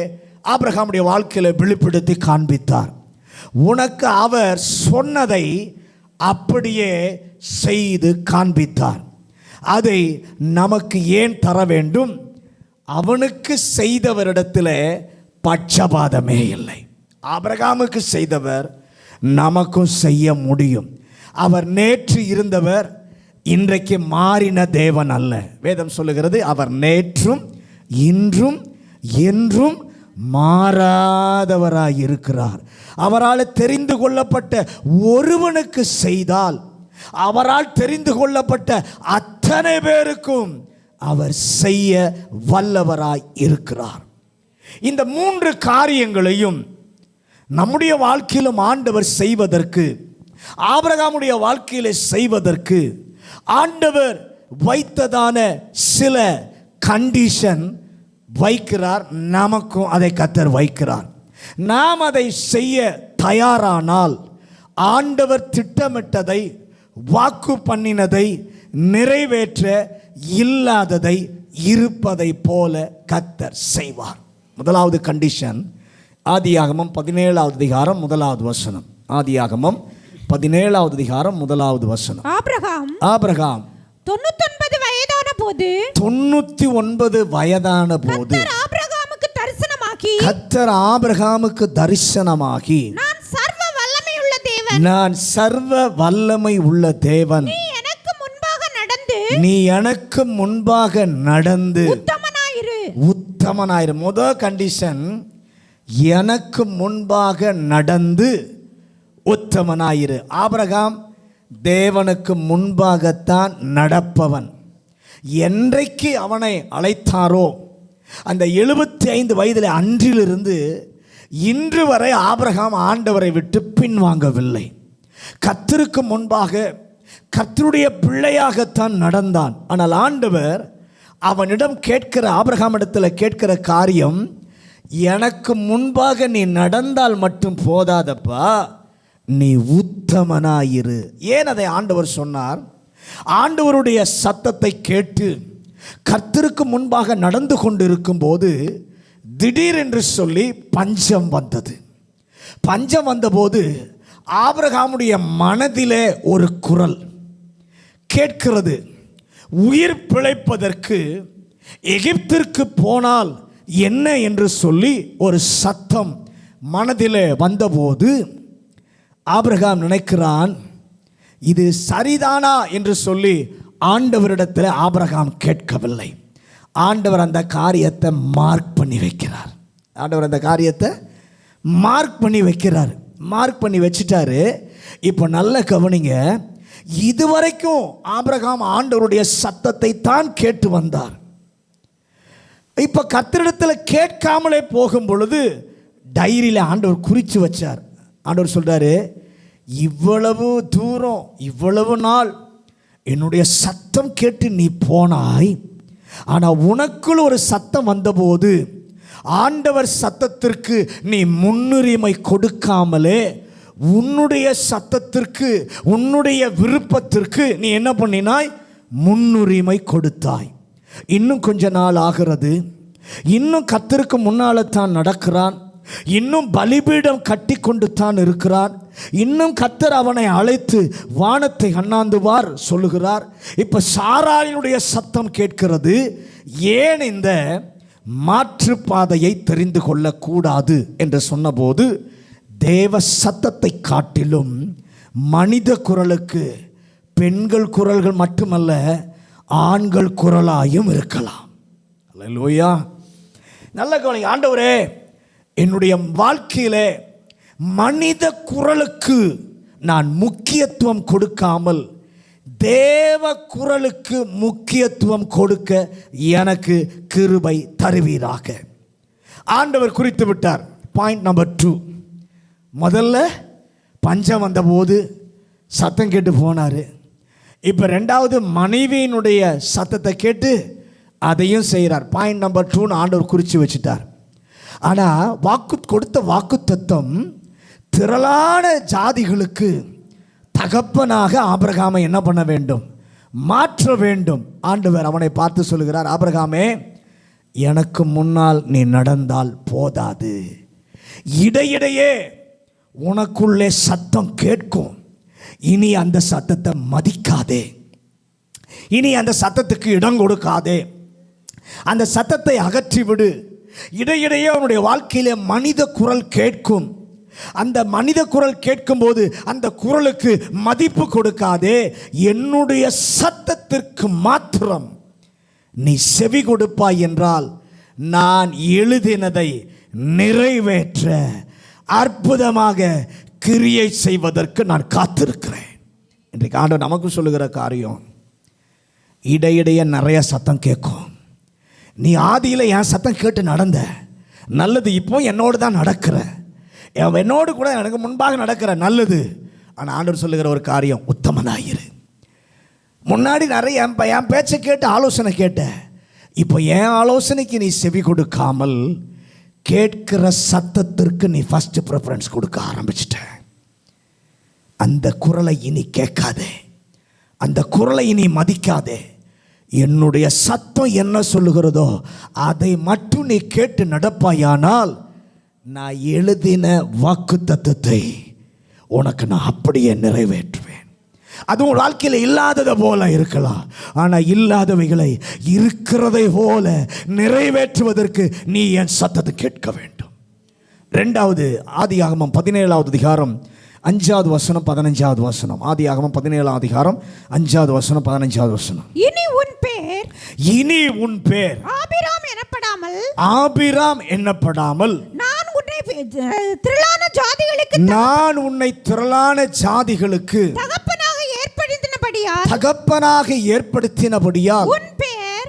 ஆபிரகாமுடைய வாழ்க்கையில வெளிப்படுத்தி காண்பித்தார். உனக்கு அவர் சொன்னதை அப்படியே செய்து காண்பித்தார். அதை நமக்கு ஏன் தர வேண்டும்? அவனுக்கு செய்தவரிடத்தில் பட்சபாதமே இல்லை. ஆபிரகாமுக்கு செய்தவர் நமக்கும் செய்ய முடியும். அவர் நேற்று இருந்தவர், இன்றைக்கு மாறின தேவன் அல்ல. வேதம் சொல்லுகிறது, அவர் நேற்றும் இன்றும் என்றும் மாறாதவராய் இருக்கிறார். அவரால் தெரிந்து கொள்ளப்பட்ட ஒருவனுக்கு செய்தால் அவரால் தெரிந்து கொள்ளப்பட்ட அத்தனை பேருக்கும் அவர் செய்ய வல்லவராய் இருக்கிறார். இந்த 3 காரியங்களையும் நம்முடைய வாழ்க்கையிலும் ஆண்டவர் செய்வதற்கு, ஆபிரகாமுடைய வாழ்க்கையில செய்வதற்கு ஆண்டவர் வைத்ததான சில கண்டிஷன் வைக்கிறார். நமக்கும் அதை கர்த்தர் வைக்கிறார். நாம் அதை செய்ய தயாரானால் ஆண்டவர் திட்டமிட்டதை, வாக்கு பண்ணினதை நிறைவேற்ற இல்லாததை இருப்பதை போல கர்த்தர் செய்வார். முதலாவது கண்டிஷன் ஆதியாகமம் 17வது அதிகாரம் 1வது வசனம். ஆதியாகமம் 17வது அதிகாரம் 1வது வசனம். ஆபிரகாம் 99 வயதான போது கர்த்தர் ஆபிரகாமுக்கு தரிசனமாகி நான் சர்வ வல்லமை உள்ள தேவன், நீ எனக்கு முன்பாக நடந்து உத்தமனாயிரு. முதல் கண்டிஷன், எனக்கு முன்பாக நடந்து உத்தமனாயிரு. ஆபிரகாம் தேவனுக்கு முன்பாகத்தான் நடப்பவன். என்றைக்கு அவனை அழைத்தாரோ அந்த 75 வயதில் அன்றிலிருந்து இன்று வரை ஆபிரகாம் ஆண்டவரை விட்டு பின்வாங்கவில்லை. கர்த்தருக்கு முன்பாக கர்த்தருடைய பிள்ளையாகத்தான் நடந்தான். ஆனால் ஆண்டவர் அவனிடம் கேட்கிற, ஆபிரகாமிடத்தில் கேட்கிற காரியம், எனக்கு முன்பாக நீ நடந்தால் மட்டும் போதாதப்பா, நீ உத்தமனாயிரு. ஏன் அதை ஆண்டவர் சொன்னார்? ஆண்டவருடைய சத்தத்தை கேட்டு கர்த்தருக்கு முன்பாக நடந்து கொண்டிருக்கும் போது திடீரென்று சொல்லி பஞ்சம் வந்தது. பஞ்சம் வந்தபோது ஆபிரகாமுடைய மனதிலே ஒரு குரல் கேட்கிறது. உயிர் பிழைப்பதற்கு எகிப்திற்கு போனால் என்ன என்று சொல்லி ஒரு சத்தம் மனதிலே வந்தபோது ஆபிரகாம் நினைக்கிறான், இது சரிதானா என்று சொல்லி ஆண்டவரிடத்தில் ஆபிரகாம் கேட்கவில்லை. ஆண்டவர் அந்த காரியத்தை மார்க் பண்ணி வைக்கிறார். ஆண்டவர் அந்த காரியத்தை மார்க் பண்ணி வைக்கிறார். மார்க் பண்ணி வச்சுட்டாரு. இப்போ நல்ல கவனிங்க, இதுவரைக்கும் ஆபிரகாம் ஆண்டவருடைய சத்தத்தை தான் கேட்டு வந்தார். இப்போ கர்த்தரிடத்தில் கேட்காமலே போகும் பொழுது டைரியில் ஆண்டவர் குறித்து வச்சார். ஆண்டவர் சொல்றாரு, இவ்வளவு தூரம் இவ்வளவு நாள் என்னுடைய சத்தம் கேட்டு நீ போனாய், ஆனால் உனக்குள் ஒரு சத்தம் வந்தபோது ஆண்டவர் சத்தத்திற்கு நீ முன்னுரிமை கொடுக்காமலே உன்னுடைய சத்தத்திற்கு, உன்னுடைய விருப்பத்திற்கு நீ என்ன பண்ணினாய்? முன்னுரிமை கொடுத்தாய். இன்னும் கொஞ்ச நாள் ஆகிறது, இன்னும் கர்த்தருக்கு முன்னால தான் நடக்கிறான், இன்னும் பலிபீடம் கட்டி கொண்டு தான் இருக்கிறான், இன்னும் கர்த்தர் அவனை அழைத்து வானத்தை அண்ணாந்துவார் சொல்லுகிறார். இப்ப சாராளினுடைய சத்தம் கேட்கிறது. ஏன் இந்த மாற்றுப்பாதையை தெரிந்து கொள்ளக்கூடாது என்று சொன்னபோது, தேவ சத்தத்தை காட்டிலும் மனித குரலுக்கு பெண்கள் குரல்கள் மட்டுமல்ல, ஆண்கள் குரலாயும் இருக்கலாம். அல்லேலூயா. நல்ல கவனிங்க. ஆண்டவரே, என்னுடைய வாழ்க்கையிலே மனித குரலுக்கு நான் முக்கியத்துவம் கொடுக்காமல் தேவ குரலுக்கு முக்கியத்துவம் கொடுக்க எனக்கு கிருபை தருவீராக. ஆண்டவர் குறித்து விட்டார். Point number 2. முதல்ல பஞ்சம் வந்தபோது சத்தம் கேட்டு போனார். இப்போ ரெண்டாவது மனைவியினுடைய சத்தத்தை கேட்டு அதையும் செய்கிறார். பாயிண்ட் நம்பர் 2 ஆண்டவர் குறித்து வச்சுட்டார். ஆனால் கொடுத்த வாக்கு தத்தம் திரளான ஜாதிகளுக்கு தகப்பனாக ஆபிரகாமை என்ன பண்ண வேண்டும்? மாற்ற வேண்டும். ஆண்டவர் அவனை பார்த்து சொல்லுகிறார், ஆபிரகாமே, எனக்கு முன்னால் நீ நடந்தால் போதாது, இடையிடையே உனக்குள்ளே சத்தம் கேட்கும். இனி அந்த சத்தத்தை மதிக்காதே, இனி அந்த சத்தத்துக்கு இடம் கொடுக்காதே, அந்த சத்தத்தை அகற்றிவிடு. இடையிடையே அவனுடைய வாழ்க்கையிலே மனித குரல் கேட்கும். அந்த மனித குரல் கேட்கும்போது அந்த குரலுக்கு மதிப்பு கொடுக்காதே. என்னுடைய சத்தத்திற்கு மாத்திரம் நீ செவி கொடுப்பாய் என்றால் நான் எழுதினதை நிறைவேற்ற அற்புதமாக கிரியை செய்வதற்கு நான் காத்திருக்கிறேன். இன்றைக்கு ஆண்டவர் நமக்கு சொல்லுகிற காரியம், இடையிடையே நிறைய சத்தம் கேட்கும். நீ ஆதியில் என் சத்தம் கேட்டு நடந்த நல்லது, இப்போ என்னோடு தான் நடக்கிற, என்னோடு கூட எனக்கு முன்பாக நடக்கிற நல்லது. ஆனால் ஆண்டவர் சொல்லுகிற ஒரு காரியம், உத்தமனாயிரு. முன்னாடி நிறைய என் பேச்சை கேட்டு ஆலோசனை கேட்ட, இப்போ என் ஆலோசனைக்கு நீ செவி கொடுக்காமல் கேட்கிற சத்தத்திற்கு நீ ஃபர்ஸ்ட் ப்ரிஃபரன்ஸ் கொடுக்க ஆரம்பிச்சிட்ட. அந்த குரலை இனி கேட்காதே, அந்த குரலை இனி மதிக்காதே. என்னுடைய சத்தம் என்ன சொல்லுகிறதோ அதை மட்டும் நீ கேட்டு நடப்பாயானால் நான் எழுதின வாக்கு தத்தத்தை உனக்கு நான் அப்படியே நிறைவேற்றுவேன். அதுவும் வாழ்க்கையில் இல்லாததை போல இருக்கலாம், ஆனால் இல்லாதவைகளை இருக்கிறதை போல நிறைவேற்றுவதற்கு நீ என் சத்தத்தை கேட்க வேண்டும். ரெண்டாவது, ஆதியாகமம் 17வது அதிகாரம் 5வது வசனம் 15வது வசனம். ஆதியாகமம் 17வது அதிகாரம் 5வது வசனம் 15வது வசனம். இனி உன் பேர் ஆபிராம் எனப்படாமல் நான் உன்னை திரளான ஜாதிகளுக்கு தகப்பனாக ஏற்படுத்தினபடியால்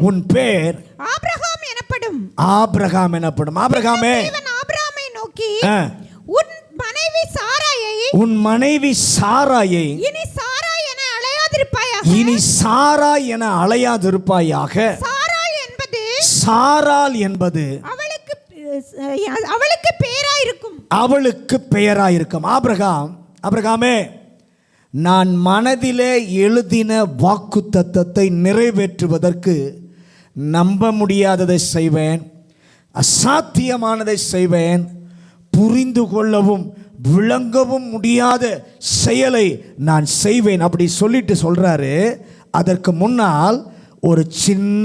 உன் பேர் ஆபிரகாம் எனப்படும். ஆபிரகாமே, நோக்கி உன் மனைவி சாராயை இனி சாராய் என அழையாதிருப்பாயாக. சாராள் என்பது அவளுக்கு பெயராயிருக்கும். அவளுக்கு பெயராயிருக்கும். ஆபிரகாமே, நான் மனதிலே எழுதின வாக்கு தத்தத்தை நிறைவேற்றுவதற்கு நம்ப முடியாததை செய்வேன், அசாத்தியமானதை செய்வேன், புரிந்து கொள்ளவும் விளங்கவும் முடியாத செயலை நான் செய்வேன். அப்படி சொல்லிட்டு சொல்றாரு. அதற்கு முன்னால் ஒரு சின்ன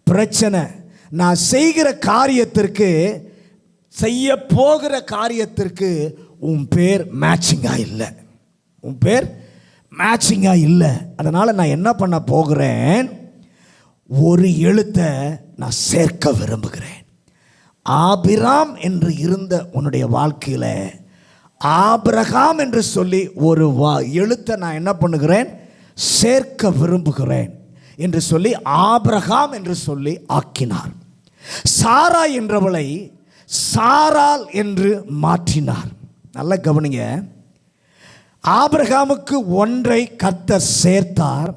பிரச்சனை. நான் செய்கிற காரியத்திற்கு, செய்ய போகிற காரியத்திற்கு உன் பேர் மேட்சிங்காக இல்லை, உன் பேர் மேட்சிங்காக இல்லை. அதனால் நான் என்ன பண்ண போகிறேன், ஒரு எழுத்தை நான் சேர்க்க விரும்புகிறேன். ஆபிராம் என்று இருந்த உன்னுடைய வாழ்க்கையில் ஆபிரகாம் என்று சொல்லி ஒரு எழுத்தை நான் என்ன பண்ணுகிறேன், சேர்க்க விரும்புகிறேன் என்று சொல்லி ஆபிரகாம் என்று சொல்லி ஆக்கினார். சாரா என்றவளை சாராள் என்று மாற்றினார். நல்ல கவனிங்க. ஆபிரகாமுக்கு ஒன்றை கர்த்தர் சேர்த்தார்,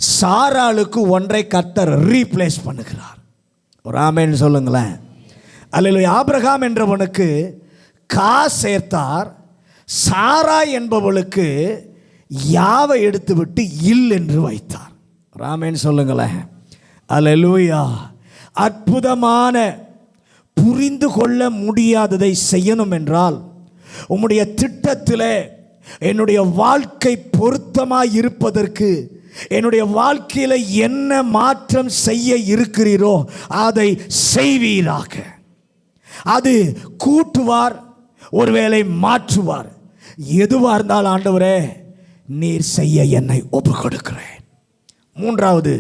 சாராளுக்கு ஒன்றை கர்த்தர் ரீப்ளேஸ் பண்ணுகிறார். ஒரு ஆமென் சொல்லுங்களேன். அல்லேலூயா. ஆபிரகாம் என்றவனுக்கு சேர்த்தார். சாரா என்பவளுக்கு யாவை எடுத்துவிட்டு இல் என்று வைத்தார். ஆமென் சொல்லுங்களேன். அல்லேலூயா. அற்புதமான புரிந்து கொள்ள முடியாததை செய்யணும் என்றால் உம்முடைய திட்டத்தில் என்னுடைய வாழ்க்கை பொருத்தமாய் இருப்பதற்கு, என்னுடைய வாழ்க்கையில் என்ன மாற்றம் செய்ய இருக்கிறீரோ அதை செய்வீராக. அது கூட்டுவார், ஒருவேளை மாற்றுவார். எதுவாக இருந்தாலும் ஆண்டவரே நீர் செய்ய என்னை ஒப்பு கொடுக்கிறேன். மூன்றாவது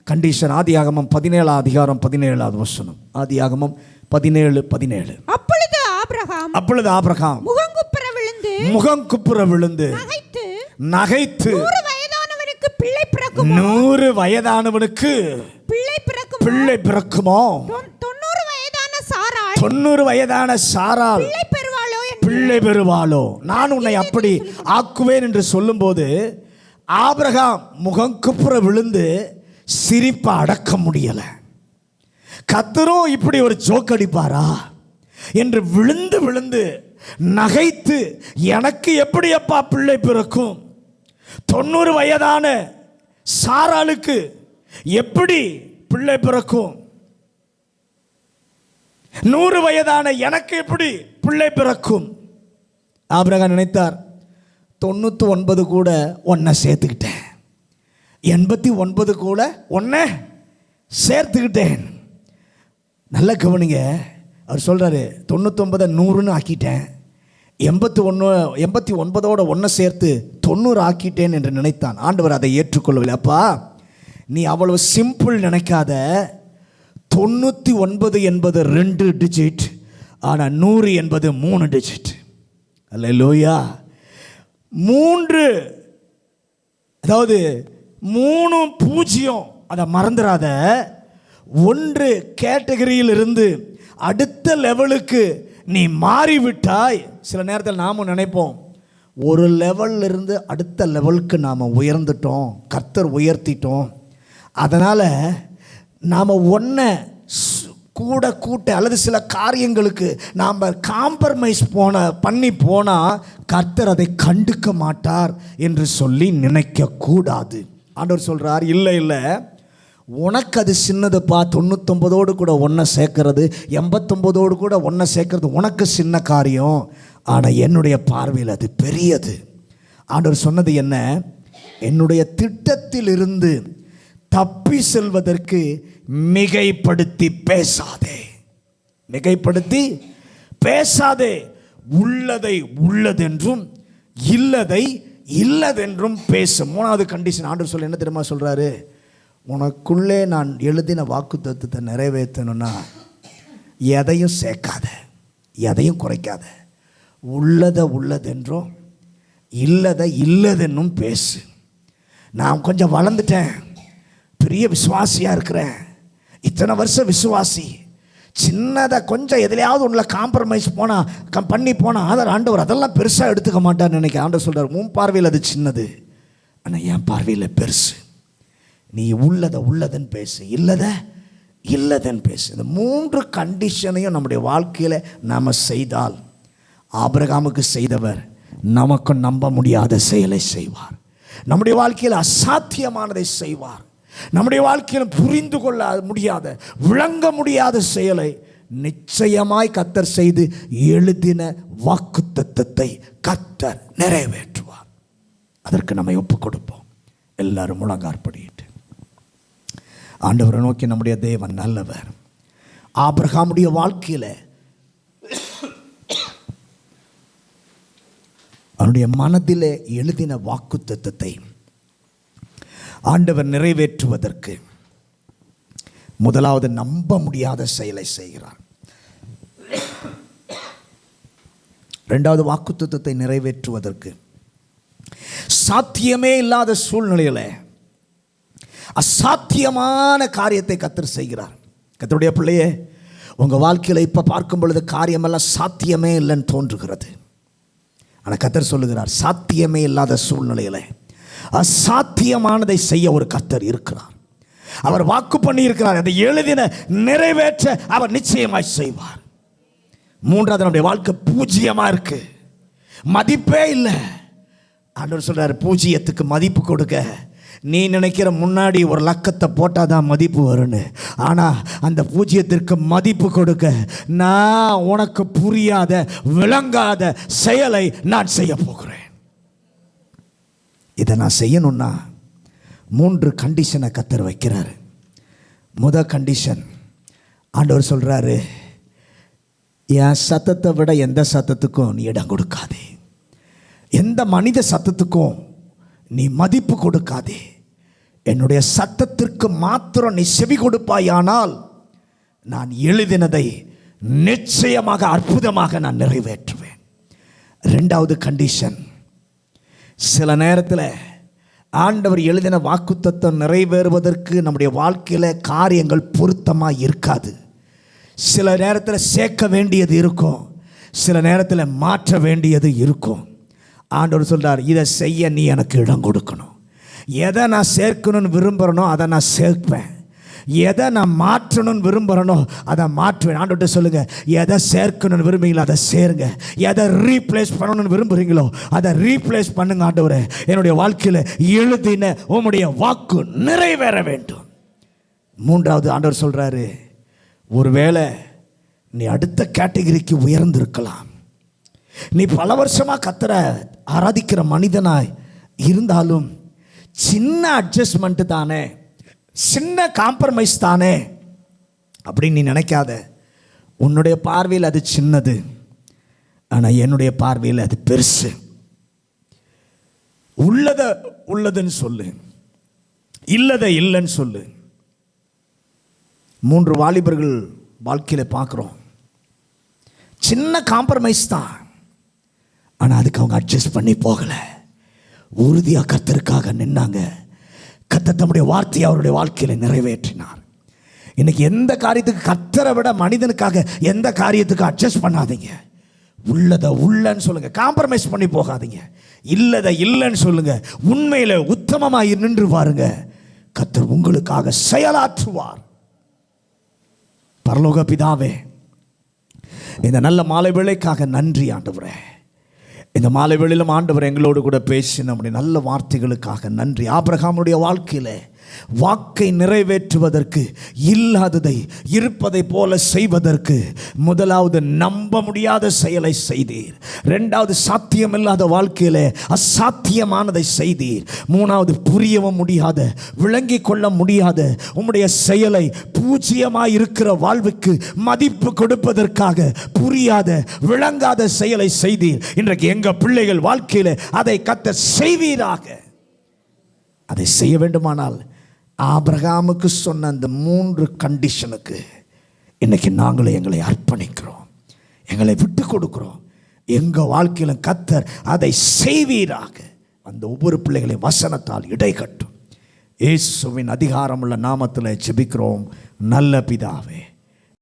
கண்டிஷன் ஆதியாகமம் 17 அதிகாரம் 17வது வசனம். ஆதியாகமம் 17:17. அப்பொழுது ஆபிரகாம் முகங்குப்புற விழுந்து நகைத்து 100 வயதானவனுக்கு பிள்ளை பிறக்குமோ, 90 வயதான சாராள் பிள்ளை பெறுவாளோ, நான் உன்னை அப்படி ஆக்குவேன் என்று சொல்லும்போது ஆபிரகாம் முகங்குப்புற விழுந்து சிரிப்பை அடக்க முடியல. கர்த்தரும் இப்படி ஒரு ஜோக் அடிப்பாரா என்று விழுந்து விழுந்து நகைத்து, எனக்கு எப்படி அப்பா பிள்ளை பிறக்கும், 90 வயதான சாராளுக்கு எப்படி பிள்ளை பிறக்கும், 100 வயதான எனக்கு எப்படி பிள்ளை பிறக்கும். ஆபிரகாம் நினைத்தார், 99 கூட ஒன்றை சேர்த்துக்கிட்டேன், 89 கூட ஒன்றை சேர்த்துக்கிட்டேன். நல்ல கவனிங்க. அவர் சொல்கிறாரு, 99 100ன்னு ஆக்கிட்டேன், 89ஓட ஒன்றை சேர்த்து 90 ஆக்கிட்டேன் என்று நினைத்தான். ஆண்டவர் அதை ஏற்றுக்கொள்ளவில்லை. அப்பா நீ அவ்வளவு சிம்பிள் நினைக்காத. 99 என்பது 2 டிஜிட், ஆனால் 100 என்பது 3 டிஜிட். அல்லேலூயா. 3, அதாவது 3 0, அதை மறந்துடாத. 1 கேட்டகரியில் இருந்து அடுத்த லெவலுக்கு நீ மாறிவிட்டாய். சில நேரத்தில் நாமும் நினைப்போம், ஒரு லெவலில் இருந்து அடுத்த லெவலுக்கு நாம் உயர்ந்துட்டோம், கர்த்தர் உயர்த்திட்டோம், அதனால் நாம் ஒன்றை கூட்ட அல்லது சில காரியங்களுக்கு நாம் காம்ப்ரமைஸ் பண்ணி போனால் கர்த்தர் அதை கண்டுக்க மாட்டார் என்று சொல்லி நினைக்கக்கூடாது. ஆண்டவர் சொல்கிறார், இல்லை இல்லை, உனக்கு அது சின்னதுப்பா. 99ஓடு கூட ஒன்றை சேர்க்கறது, 89ஓடு கூட ஒன்றை சேர்க்கறது உனக்கு சின்ன காரியம், ஆனால் என்னுடைய பார்வையில் அது பெரியது. ஆண்டவர் சொன்னது என்ன? என்னுடைய திட்டத்தில் இருந்து தப்பி செல்வதற்கு மிகைப்படுத்தி பேசாதே, மிகைப்படுத்தி பேசாதே. உள்ளதை உள்ளதென்றும் இல்லதை இல்லதென்றும் பேசும். 3வது கண்டிஷன் ஆண்டவர் சொல்ல என்ன தெரியுமா சொல்கிறாரு? உனக்குள்ளே நான் எழுதின வாக்குத்தத்தத்தை நிறைவேற்றணும்னா எதையும் சேர்க்காத, எதையும் குறைக்காத. உள்ளதை உள்ளதென்றும் இல்லதை இல்லதென்னும் பேசு. நான் கொஞ்சம் வளர்ந்துட்டேன், பெரிய விசுவாசியாக இருக்கிறேன், இத்தனை வருஷம் விசுவாசி, சின்னதை கொஞ்சம் எதுலையாவது ஒன்றில் காம்ப்ரமைஸ் பண்ணி போனால் அதை ஆண்டவர் அதெல்லாம் பெருசாக எடுத்துக்க மாட்டார்னு நினைக்க. ஆண்டவர் சொல்கிறார், உன் பார்வையில் அது சின்னது, ஆனால் என் பார்வையில் பெருசு. நீ உள்ளதை உள்ளதன் பேசு, இல்லதை இல்லதன் பேசு. இந்த 3 கண்டிஷனையும் நம்முடைய வாழ்க்கையில் நாம் செய்தால் ஆபிரகாமுக்கு செய்தவர் நமக்கு நம்ப முடியாத செயலை செய்வார். நம்முடைய வாழ்க்கையில் அசாத்தியமானதை செய்வார். நம்முடைய வாழ்க்கையில் புரிந்து கொள்ள முடியாத, விளங்க முடியாத செயலை நிச்சயமாய் கர்த்தர் செய்து எழுதின வாக்குத்தத்தத்தை கர்த்தர் நிறைவேற்றுவார். அதற்கு நம்மை ஒப்பு கொடுப்போம். எல்லாரும் முழங்காற்படியிட்டு ஆண்டவரை நோக்கி, நம்முடைய தேவன் நல்லவர். ஆபிரகாமுடைய வாழ்க்கையில் அவனுடைய மனதிலே எழுதின வாக்குத்தத்தத்தை ஆண்டவர் நிறைவேற்றுவதற்கு முதலாவது நம்ப முடியாத செயலை செய்கிறார். 2வது வாக்குத்தத்தத்தை நிறைவேற்றுவதற்கு சாத்தியமே இல்லாத சூழ்நிலையில் அசாத்தியமான காரியத்தை கர்த்தர் செய்கிறார். கர்த்தருடைய பிள்ளையே, உங்கள் வாழ்க்கையில் இப்போ பார்க்கும் பொழுது காரியமெல்லாம் சாத்தியமே இல்லைன்னு தோன்றுகிறது. ஆனால் கர்த்தர் சொல்லுகிறார், சாத்தியமே இல்லாத சூழ்நிலையில் அசாத்தியமானதை செய்ய ஒரு கர்த்தர் இருக்கிறார். அவர் வாக்கு பண்ணி இருக்கிறார். அதை எழுதின நிறைவேற்ற அவர் நிச்சயமாய் செய்வார். மூன்றாவது, நம்முடைய வாழ்க்கை பூஜ்ஜியமா இருக்கு, மதிப்பே இல்லை. ஆண்டவர் சொல்றாரு, பூஜ்ஜியத்துக்கு மதிப்பு கொடுக்க நீ நினைக்கிற முன்னாடி ஒரு லக்கத்தை போட்டால் தான் மதிப்பு வரும்னு. ஆனால் அந்த பூஜ்ஜியத்திற்கு மதிப்பு கொடுக்க நான் உனக்கு புரியாத விளங்காத செயலை நான் செய்ய போகிறேன். இதை நான் செய்யணும்னா 3 கண்டிஷனை கர்த்தர் வைக்கிறாரு. முதல் கண்டிஷன், ஆண்டவர் சொல்கிறாரு, என் சத்தத்தை விட எந்த சத்தத்துக்கும் நீ இடம் கொடுக்காதே, எந்த மனித சத்தத்துக்கும் நீ மதிப்பு கொடுக்காதே, என்னுடைய சத்தத்திற்கு மாத்திரம் நீ செவி கொடுப்பாயானால் நான் எழுதினதை நிச்சயமாக அற்புதமாக நான் நிறைவேற்றுவேன். 2வது கண்டிஷன், சில நேரத்தில் ஆண்டவர் எழுதின வாக்குத்தத்தம் நிறைவேறுவதற்கு நம்முடைய வாழ்க்கையில் காரியங்கள் பொருத்தமாக இருக்காது. சில நேரத்தில் சேர்க்க வேண்டியது இருக்கும், சில நேரத்தில் மாற்ற வேண்டியது இருக்கும். ஆண்டவர் சொல்றார், இதை செய்ய நீ எனக்கு இடம் கொடுக்கணும். எதை நான் சேர்க்கணும்னு விரும்புகிறனோ அதை நான் சேர்ப்பேன், எதை நான் மாற்றணும்னு விரும்புகிறனோ அதை மாற்றுவேன். ஆண்டவர்கிட்ட சொல்லுங்க, எதை சேர்க்கணும்னு விரும்புகிறீங்களோ அதை சேருங்க, எதை ரீப்ளேஸ் பண்ணணும்னு விரும்புகிறீங்களோ அதை ரீப்ளேஸ் பண்ணுங்க. ஆண்டவரே, என்னுடைய வாழ்க்கையில் எழுதின உம்முடைய வாக்கு நிறைவேற வேண்டும். 3வது, ஆண்டவர் சொல்றாரு, ஒருவேளை நீ அடுத்த கேட்டகரிக்கு உயர்ந்திருக்கலாம், நீ பல வருஷமாக கர்த்தரை ஆராதிக்கிற மனிதனாய் இருந்தாலும் சின்ன அட்ஜஸ்ட்மெண்ட் தானே, சின்ன காம்ப்ரமைஸ் தானே அப்படின்னு நீ நினைக்காத. உன்னுடைய பார்வையில் அது சின்னது, ஆனால் என்னுடைய பார்வையில் அது பெருசு. உள்ளதை உள்ளதுன்னு சொல்லு, இல்லதை இல்லைன்னு சொல்லு. 3 வாலிபர்கள் வாழ்க்கையில் பார்க்குறோம், சின்ன காம்ப்ரமைஸ் தான், ஆனால் அதுக்கு அவங்க அட்ஜஸ்ட் பண்ணி போகலை, உறுதியாக கர்த்தருக்காக நின்னாங்க. கர்த்தர் தம்முடைய வார்த்தையை அவருடைய வாழ்க்கையில் நிறைவேற்றினார். இன்னைக்கு எந்த காரியத்துக்கு கர்த்தரை விட மனிதனுக்காக எந்த காரியத்துக்கு அட்ஜஸ்ட் பண்ணாதீங்க. உள்ளதை உள்ளன்னு சொல்லுங்க, காம்ப்ரமைஸ் பண்ணி போகாதீங்க. இல்லதை இல்லைன்னு சொல்லுங்க, உண்மையில் உத்தமமாக நின்று பாருங்க, கர்த்தர் உங்களுக்காக செயலாற்றுவார். பரலோக பிதாவே, இந்த நல்ல மாலை வேளைக்காக நன்றி ஆண்டவரே. இந்த மாலை வேளையிலும் ஆண்டவர் எங்களோடு கூட பேசி நம்முடைய நல்ல வார்த்தைகளுக்காக நன்றி. ஆபிரகாமுடைய வாழ்க்கையில் வாக்கை நிறைவேற்றுவதற்கு, இல்லாததை இருப்பதை போல செய்வதற்கு, முதலாவது நம்ப முடியாத செயலை செய்தீர். 2வது, சாத்தியமில்லாத வாழ்க்கையில் அசாத்தியமானதை செய்தீர். 3வது, புரியவும் முடியாத, விளங்கிக் கொள்ள முடியாத உம்முடைய செயலை பூஜ்ஜியமாய் இருக்கிற வாழ்வுக்கு மதிப்பு கொடுப்பதற்காக புரியாத விளங்காத செயலை செய்தீர். இன்றைக்கு எங்க பிள்ளைகள் வாழ்க்கையில் அதை கர்த்தர் செய்வீராக. அதை செய்ய வேண்டுமானால் ஆபிரகாமுக்கு சொன்ன அந்த 3 கண்டிஷனுக்கு இன்னைக்கு நாங்களும் எங்களை அர்ப்பணிக்கிறோம், எங்களை விட்டு கொடுக்கிறோம். எங்கள் வாழ்க்கையிலும் கர்த்தர் அதை செய்வீராக. அந்த ஒவ்வொரு பிள்ளைகளையும் வசனத்தால் இடை கட்டும். இயேசுவின் அதிகாரமுள்ள நாமத்தில் ஜெபிக்கிறோம் நல்ல பிதாவே.